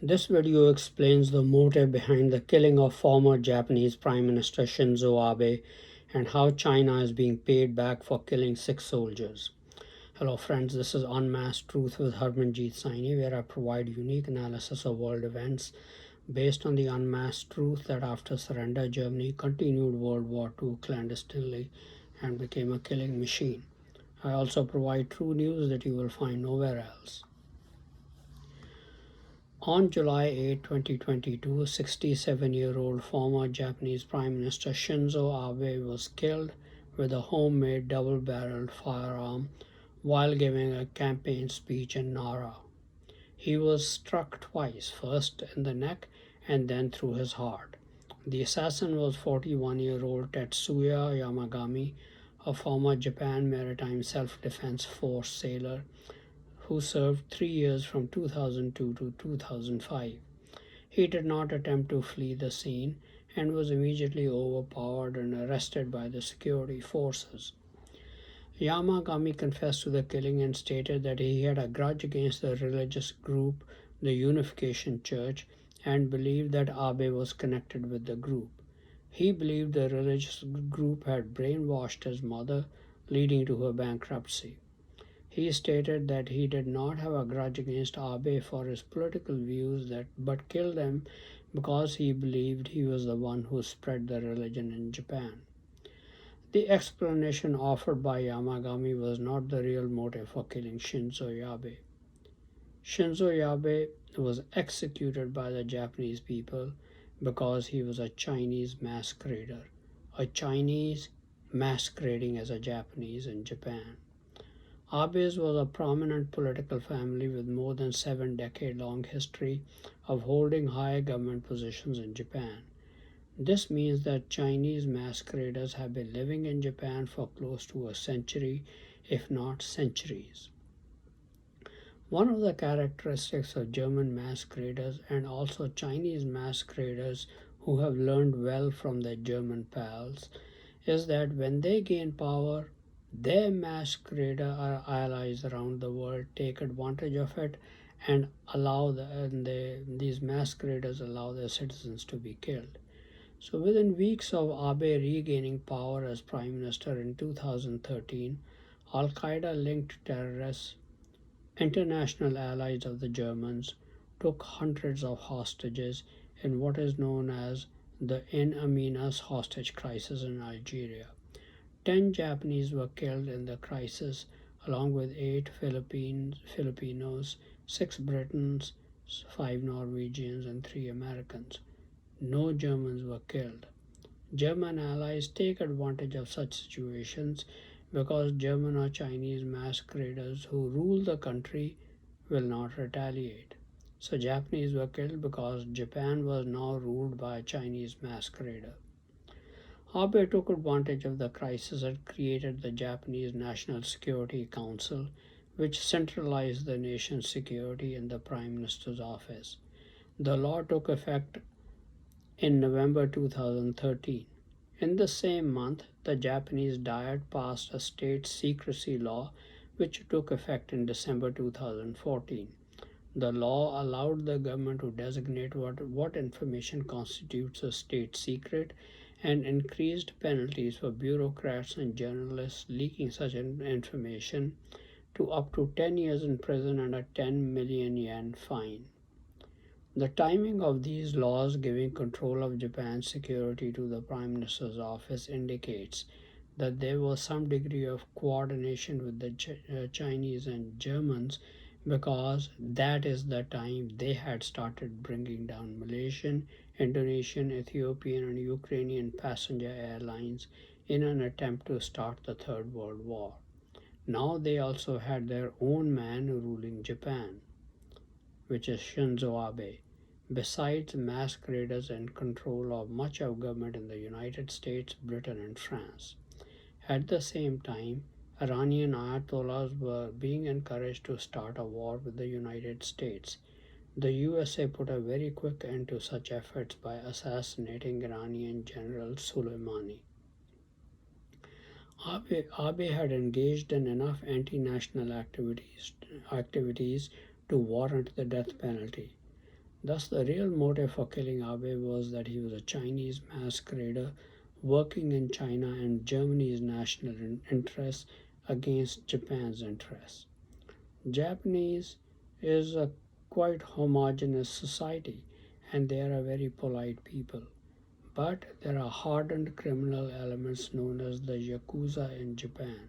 This video explains the motive behind the killing of former Japanese Prime Minister Shinzo Abe and how China is being paid back for killing Sikh soldiers. Hello friends, this is Unmasked Truth with Harmanjit Saini, where I provide unique analysis of world events based on the unmasked truth that after surrender, Germany continued World War II clandestinely and became a killing machine. I also provide true news that you will find nowhere else. On July 8, 2022, 67-year-old former Japanese Prime Minister Shinzo Abe was killed with a homemade double-barreled firearm while giving a campaign speech in Nara. He was struck twice, first in the neck and then through his heart. The assassin was 41-year-old Tetsuya Yamagami, a former Japan Maritime Self-Defense Force sailor who served 3 years from 2002 to 2005. He did not attempt to flee the scene and was immediately overpowered and arrested by the security forces. Yamagami confessed to the killing and stated that he had a grudge against the religious group, the Unification Church, and believed that Abe was connected with the group. He believed the religious group had brainwashed his mother, leading to her bankruptcy. He stated that he did not have a grudge against Abe for his political views but killed him because he believed he was the one who spread the religion in Japan. The explanation offered by Yamagami was not the real motive for killing Shinzo Abe. Shinzo Abe was executed by the Japanese people because he was a Chinese masquerader, a Chinese masquerading as a Japanese in Japan. Abe's was a prominent political family with more than 7-decade-long history of holding high government positions in Japan. This means that Chinese masqueraders have been living in Japan for close to a century, if not centuries. One of the characteristics of German masqueraders and also Chinese masqueraders who have learned well from their German pals is that when they gain power, their masquerader allies around the world take advantage of it and these masqueraders allow their citizens to be killed. So within weeks of Abe regaining power as prime minister in 2013, Al-Qaeda-linked terrorists, international allies of the Germans, took hundreds of hostages in what is known as the In Amenas hostage crisis in Algeria. 10 Japanese were killed in the crisis, along with 8 Filipinos, 6 Britons, 5 Norwegians, and 3 Americans. No Germans were killed. German allies take advantage of such situations because German or Chinese masqueraders who rule the country will not retaliate. So Japanese were killed because Japan was now ruled by a Chinese masquerader. Abe took advantage of the crisis and created the Japanese National Security Council, which centralized the nation's security in the Prime Minister's office. The law took effect in November 2013. In the same month, the Japanese Diet passed a state secrecy law which took effect in December 2014. The law allowed the government to designate what information constitutes a state secret and increased penalties for bureaucrats and journalists leaking such information to up to 10 years in prison and a 10 million yen fine. The timing of these laws giving control of Japan's security to the Prime Minister's office indicates that there was some degree of coordination with the Chinese and Germans because that is the time they had started bringing down Malaysian, Indonesian, Ethiopian, and Ukrainian passenger airlines in an attempt to start the Third World War. Now they also had their own man ruling Japan, which is Shinzo Abe. Besides masqueraders in control of much of government in the United States, Britain, and France. At the same time, Iranian ayatollahs were being encouraged to start a war with the United States. The USA put a very quick end to such efforts by assassinating Iranian General Soleimani. Abe had engaged in enough anti-national activities to warrant the death penalty. Thus, the real motive for killing Abe was that he was a Chinese masquerader working in China and Germany's national interests against Japan's interests. Japanese is a quite homogeneous society and they are a very polite people. But there are hardened criminal elements known as the Yakuza in Japan.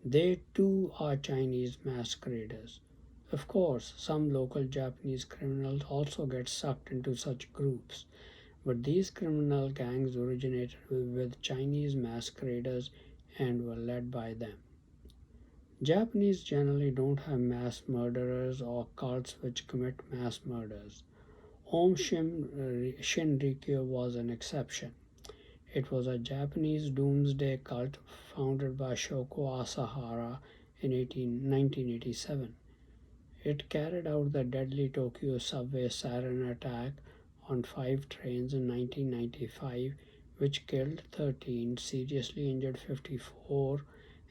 They too are Chinese masqueraders. Of course, some local Japanese criminals also get sucked into such groups, but these criminal gangs originated with Chinese masqueraders and were led by them. Japanese generally don't have mass murderers or cults which commit mass murders. Shinrikyo was an exception. It was a Japanese doomsday cult founded by Shoko Asahara in 1987. It carried out the deadly Tokyo subway sarin attack on 5 trains in 1995, which killed 13, seriously injured 54,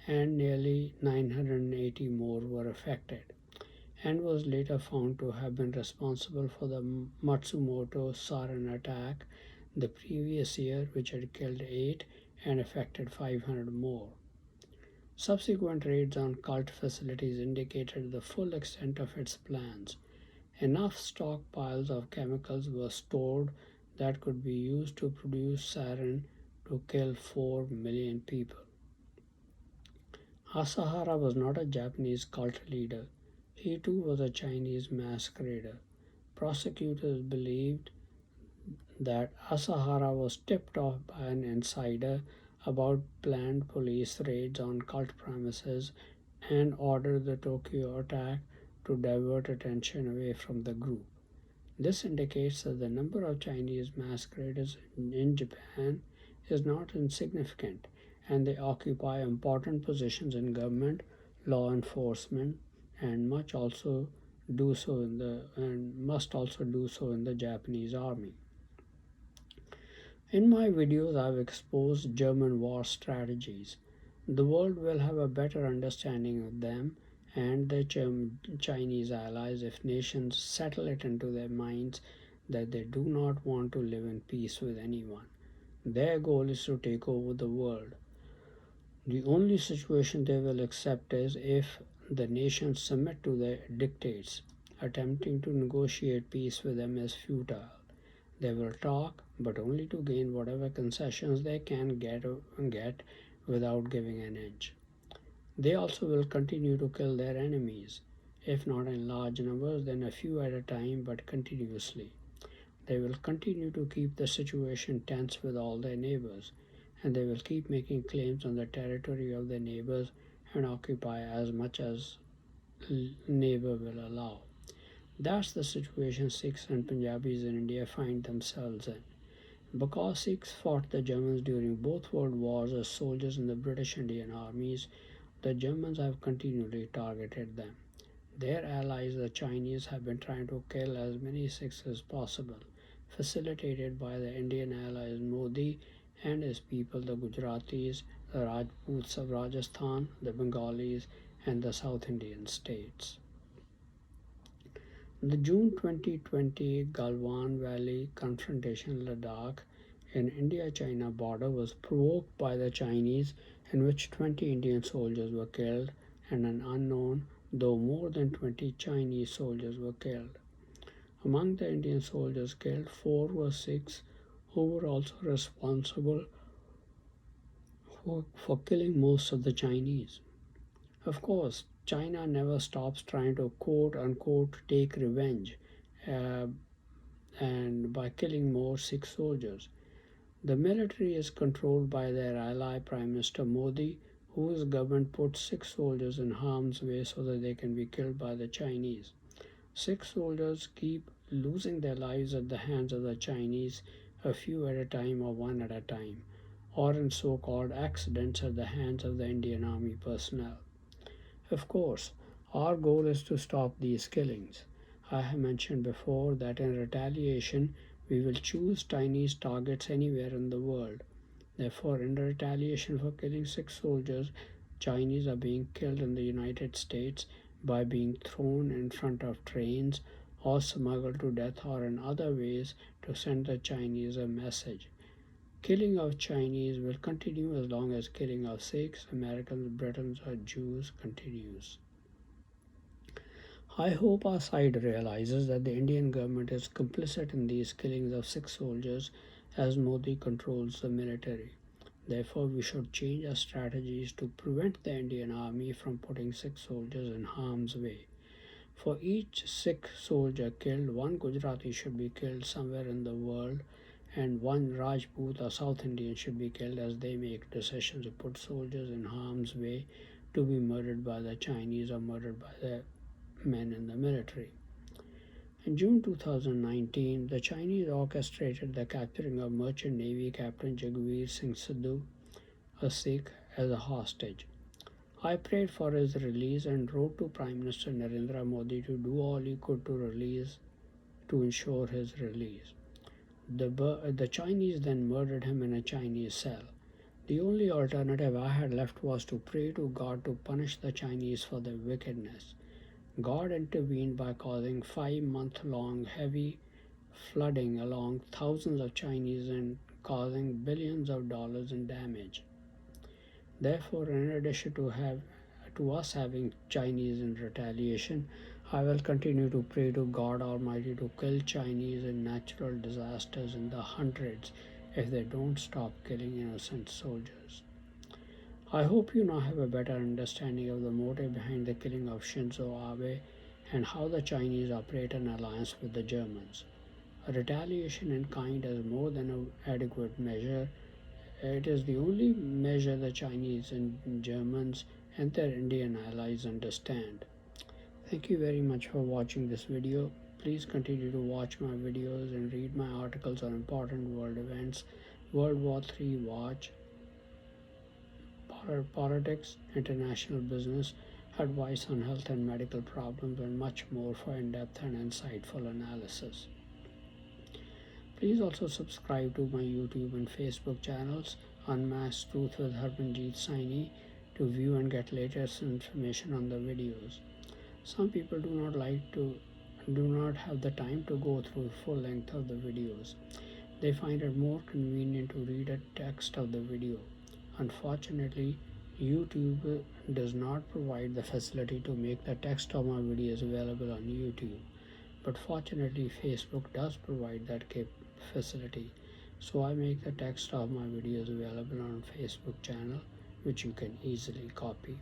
and nearly 980 more were affected, and was later found to have been responsible for the Matsumoto sarin attack the previous year, which had killed 8 and affected 500 more. Subsequent raids on cult facilities indicated the full extent of its plans. Enough stockpiles of chemicals were stored that could be used to produce sarin to kill 4 million people. Asahara was not a Japanese cult leader. He too was a Chinese masquerader. Prosecutors believed that Asahara was tipped off by an insider about planned police raids on cult premises and ordered the Tokyo attack to divert attention away from the group. This indicates that the number of Chinese masqueraders in Japan is not insignificant, and they occupy important positions in government, law enforcement, and must also do so in the Japanese army. In my videos, I've exposed German war strategies. The world will have a better understanding of them and their Chinese allies if nations settle it into their minds that they do not want to live in peace with anyone. Their goal is to take over the world. The only situation they will accept is if the nations submit to their dictates. Attempting to negotiate peace with them is futile. They will talk, but only to gain whatever concessions they can get without giving an inch. They also will continue to kill their enemies, if not in large numbers, then a few at a time, but continuously. They will continue to keep the situation tense with all their neighbors, and they will keep making claims on the territory of their neighbors and occupy as much as neighbor will allow. That's the situation Sikhs and Punjabis in India find themselves in. Because Sikhs fought the Germans during both world wars as soldiers in the British Indian armies, the Germans have continually targeted them. Their allies, the Chinese, have been trying to kill as many Sikhs as possible, facilitated by the Indian allies Modi and his people, the Gujaratis, the Rajputs of Rajasthan, the Bengalis, and the South Indian states. The June 2020 Galwan Valley confrontation in Ladakh in India-China border was provoked by the Chinese, in which 20 Indian soldiers were killed and an unknown, though more than 20 Chinese soldiers were killed. Among the Indian soldiers killed, 4 were Sikhs who were also responsible for killing most of the Chinese. Of course, China never stops trying to quote unquote take revenge uh, and by killing more Sikh soldiers. The military is controlled by their ally Prime Minister Modi, whose government puts Sikh soldiers in harm's way so that they can be killed by the Chinese. Sikh soldiers keep losing their lives at the hands of the Chinese, a few at a time or one at a time, or in so called accidents at the hands of the Indian Army personnel. Of course, our goal is to stop these killings. I have mentioned before that in retaliation, we will choose Chinese targets anywhere in the world. Therefore, in retaliation for killing Sikh soldiers, Chinese are being killed in the United States by being thrown in front of trains or smuggled to death or in other ways to send the Chinese a message. Killing of Chinese will continue as long as killing of Sikhs, Americans, Britons, or Jews continues. I hope our side realizes that the Indian government is complicit in these killings of Sikh soldiers as Modi controls the military. Therefore, we should change our strategies to prevent the Indian army from putting Sikh soldiers in harm's way. For each Sikh soldier killed, one Gujarati should be killed somewhere in the world, and one Rajput or South Indian should be killed as they make decisions to put soldiers in harm's way to be murdered by the Chinese or murdered by the men in the military. In June 2019, the Chinese orchestrated the capturing of Merchant Navy Captain Jagveer Singh Sidhu, a Sikh, as a hostage. I prayed for his release and wrote to Prime Minister Narendra Modi to do all he could to ensure his release. The Chinese then murdered him in a Chinese cell. The only alternative I had left was to pray to God to punish the Chinese for their wickedness. God intervened by causing 5-month-long heavy flooding along thousands of Chinese and causing billions of dollars in damage. Therefore, in addition to us having Chinese in retaliation, I will continue to pray to God Almighty to kill Chinese in natural disasters in the hundreds if they don't stop killing innocent soldiers. I hope you now have a better understanding of the motive behind the killing of Shinzo Abe and how the Chinese operate in alliance with the Germans. A retaliation in kind is more than an adequate measure. It is the only measure the Chinese and Germans and their Indian allies understand. Thank you very much for watching this video. Please continue to watch my videos and read my articles on important world events, World War III watch, politics, international business, advice on health and medical problems, and much more for in-depth and insightful analysis. Please also subscribe to my YouTube and Facebook channels, Unmasked Truth with Harmanjit Saini, to view and get latest information on the videos. Some people do not have the time to go through the full length of the videos. They find it more convenient to read a text of the video. Unfortunately, YouTube does not provide the facility to make the text of my videos available on YouTube. But fortunately, Facebook does provide that facility. So I make the text of my videos available on Facebook channel, which you can easily copy.